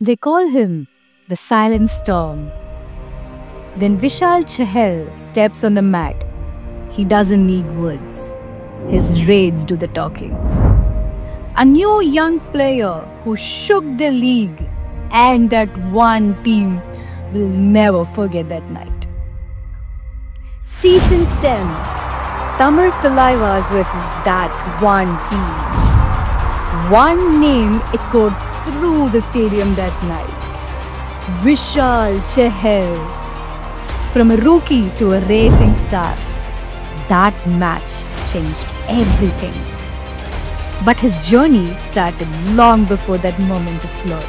They call him the Silent Storm. Then Vishal Chahal steps on the mat. He doesn't need words. His raids do the talking. A new young player who shook the league and that one team will never forget that night. Season 10, Tamil Talaivas versus that one team. One name echoed through the stadium that night. Vishal Chahal. From a rookie to a racing star, that match changed everything. But his journey started long before that moment of glory.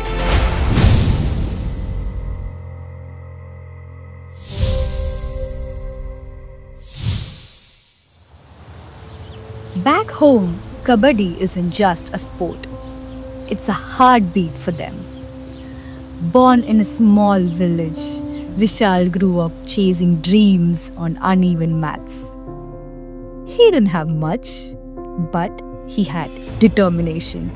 Back home, Kabaddi isn't just a sport. It's a heartbeat for them. Born in a small village, Vishal grew up chasing dreams on uneven mats. He didn't have much, but he had determination.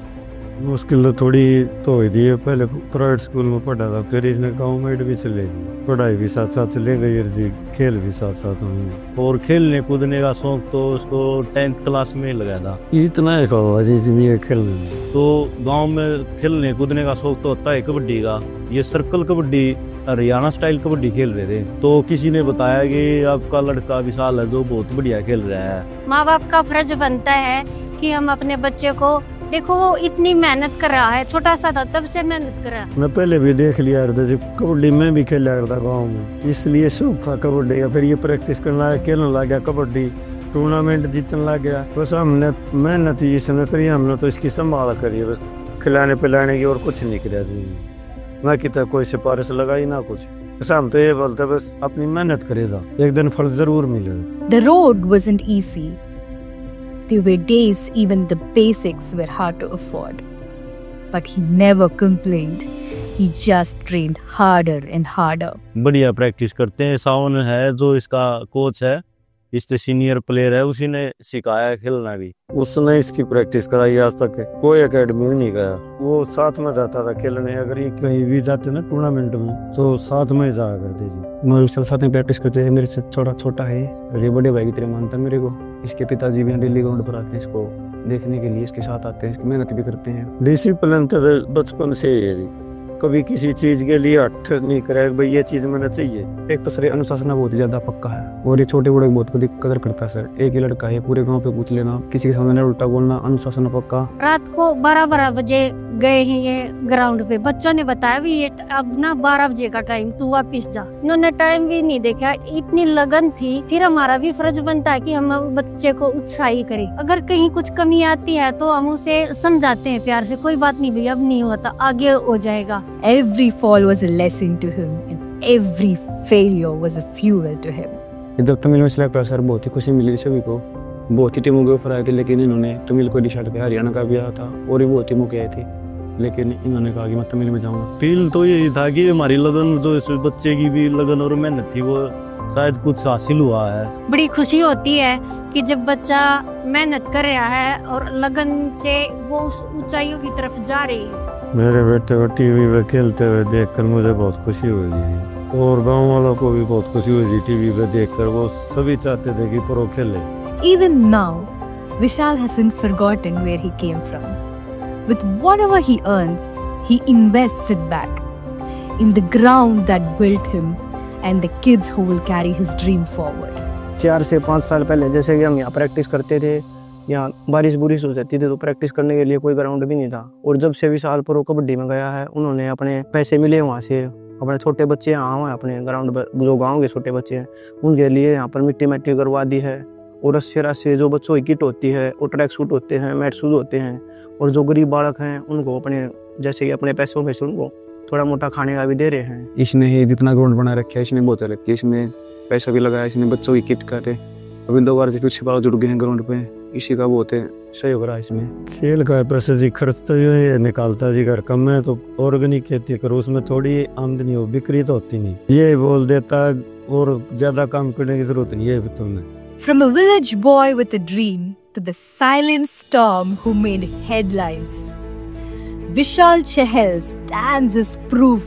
मुश्किल तो थोड़ी तो हुई थी। पहले private school में पढ़ा था, फिर इसने गांव में एडमिशन ले ली। पढ़ाई भी साथ साथ ले गई जी, खेल भी साथ साथ हुई। और खेलने कूदने का शौक तो उसको 10th क्लास में लगाया था। इतना है हुआ जी खेलने में। तो गांव में खेलने कूदने का शौक तो होता है कबड्डी का। ये सर्कल कबड्डी, हरियाणा स्टाइल कबड्डी खेल रहे थे। तो किसी ने बताया कि आपका लड़का विशाल है जो बहुत बढ़िया खेल रहा है। माँ बाप का फर्ज बनता है कि हम अपने बच्चे को, देखो वो इतनी मेहनत कर रहा है, छोटा सा था तब से मेहनत कर रहा है। मैं पहले भी देख लिया था जब कबड्डी में भी खेला करता गाँव में, इसलिए शौक था कबड्डी का। फिर ये प्रैक्टिस करना खेलने लग गया, कबड्डी टूर्नामेंट जीतने लग गया। बस हमने मेहनत ही इसमें करी, हमने तो इसकी संभाल करी, बस खिलाने पिलाने की और कुछ नहीं किया जी। ना कितना कोई सिफारिश लगाई ना कुछ, बस हम तो ये बोलते बस अपनी मेहनत करेगा, एक दिन फल जरूर मिलेगा। The road wasn't easy. There were days even the basics were hard to afford. But he never complained. He just trained harder and harder. बढ़िया प्रैक्टिस करते हैं। सावन है जो इसका कोच है, इससे सीनियर प्लेयर है, उसी ने सिखाया खेलना भी। उसने इसकी प्रैक्टिस कराई, आज तक कोई एकेडमी नहीं गया। वो साथ में जाता था खेलने, अगर ये कहीं भी जाते ना टूर्नामेंट में तो साथ में जाया करते जी। मैं उसके साथ में प्रैक्टिस करते हैं। मेरे से छोटा है, ये बड़े भाई की तरह मानता है मेरे को। इसके पिताजी भी दिल्ली ग्राउंड पर आते हैं इसको देखने के लिए, इसके साथ आते हैं, इसकी मेहनत भी करते हैं। डिसिप्लिन तो बचपन से ही है जी, कभी किसी चीज के लिए हट नहीं करे भाई ये चीज मैंने चाहिए। एक तो सर अनुशासन बहुत ही ज्यादा पक्का है, और ये छोटे बड़े बहुत कदर करता है सर। एक ही लड़का है, पूरे गांव पे पूछ लेना, किसी के सामने उल्टा बोलना, अनुशासन पक्का। रात को 12 बजे गए हैं ये ग्राउंड पे, बच्चों ने बताया भी ये अब ना 12 बजे का टाइम, तू वापिस जा। इन्होंने टाइम भी नहीं देखा, इतनी लगन थी। फिर हमारा भी फर्ज बनता है कि हम बच्चे को उत्साही करें। अगर कहीं कुछ कमी आती है तो हम उसे समझाते हैं प्यार से, कोई बात नहीं भैया अब नहीं होता, आगे हो जाएगा। Every fall was a lesson to him, and every failure was a fuel to him. जब तमिल में सिलेक्ट हुआ सर बहुत ही खुशी मिली सभी को। बहुत ही टीमों के ऑफर आए थे, लेकिन इन्होंने तमिल को डिसाइड किया। हरियाणा का भी आया था और भी बहुत टीमों के आए थे, लेकिन इन्होंने कहा कि मैं तमिल में जाऊंगा। फील तो यही था कि हमारी लगन, जो इस बच्चे की भी लगन और मेहनत थी, वो शायद कुछ हासिल हुआ है। बड़ी खुशी होती है कि जब बच्चा मेहनत कर रहा है और लगन से वो उस ऊंचाइयों की तरफ जा रही है। मेरे बेटे को टीवी पे खेलते हुए देखकर मुझे बहुत खुशी हुई जी, और गांव वालों को भी बहुत खुशी हुई जी टीवी पे देखकर। वो सभी चाहते थे कि प्रो खेले। Even now, Vishal hasn't forgotten where he came from. With whatever he earns, he invests it back in the ground that built him and the kids who will carry his dream forward. 4 से 5 साल पहले जैसे कि हम यहाँ practice करते थे, यहाँ बारिश बुरिश हो जाती थी तो प्रैक्टिस करने के लिए कोई ग्राउंड भी नहीं था। और जब से विशाल प्रो कबड्डी में गया है, उन्होंने अपने पैसे मिले वहाँ से, अपने छोटे बच्चे यहाँ हैं, अपने ग्राउंड जो गाँव के छोटे बच्चे हैं उनके लिए यहाँ पर मिट्टी करवा दी है। और रस्से जो बच्चों की किट होती है, और ट्रैक सूट होते हैं, मैट शूज होते हैं। और जो गरीब बालक हैं उनको अपने जैसे कि अपने पैसों में से उनको थोड़ा मोटा खाने का भी दे रहे हैं। इसने ही जितना ग्राउंड बना रखा है, इसने बहुत रखी है, इसमें पैसा भी लगाया, इसने बच्चों की किट करे। अभी 2 बार से कुछ बार जुड़ गए हैं ग्राउंड पे, इसी का बहुत सहयोग रहा इसमें। खेल का पैसे जी खर्च तो ये निकालता जी घर कम है, तो ऑर्गेनिक खेती करो, उसमें थोड़ी आमदनी हो, बिक्री तो होती नहीं। ये बोल देता और ज्यादा काम करने की जरूरत नहीं है तुम्हें। From a village boy with a dream to the silent storm who made headlines, Vishal Chahal stands as proof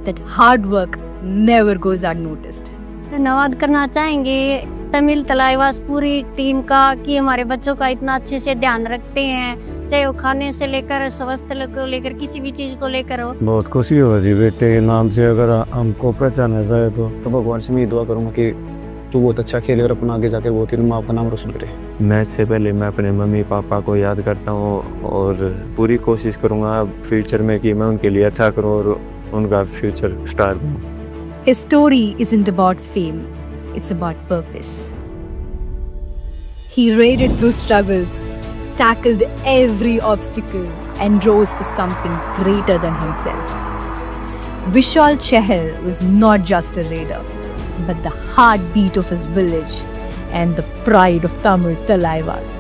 that hard work never goes unnoticed. धन्यवाद करना चाहेंगे तमिल तलाईवास पूरी टीम का कि हमारे बच्चों का इतना अच्छे से ध्यान रखते हैं, चाहे वो खाने से लेकर स्वास्थ्य को लेकर किसी भी चीज को लेकर हो। बहुत खुशी हो जी बेटे के नाम से अगर हमको पहचाना जाए तो भगवान से मैं ये दुआ करूंगा कि तू बहुत अच्छा खेले और अपना आगे जाकर बहुत ही माँ का नाम रोशन करे। मैच से पहले मैं अपने मम्मी पापा को याद करता हूँ और पूरी कोशिश करूँगा फ्यूचर में कि मैं उनके लिए अच्छा करूँ और उनका फ्यूचर स्टार बनूँ। His story isn't about fame, it's about purpose. He waded through struggles, tackled every obstacle, and rose for something greater than himself. Vishal Chahal was not just a raider, but the heartbeat of his village and the pride of Tamil Thalaivaas.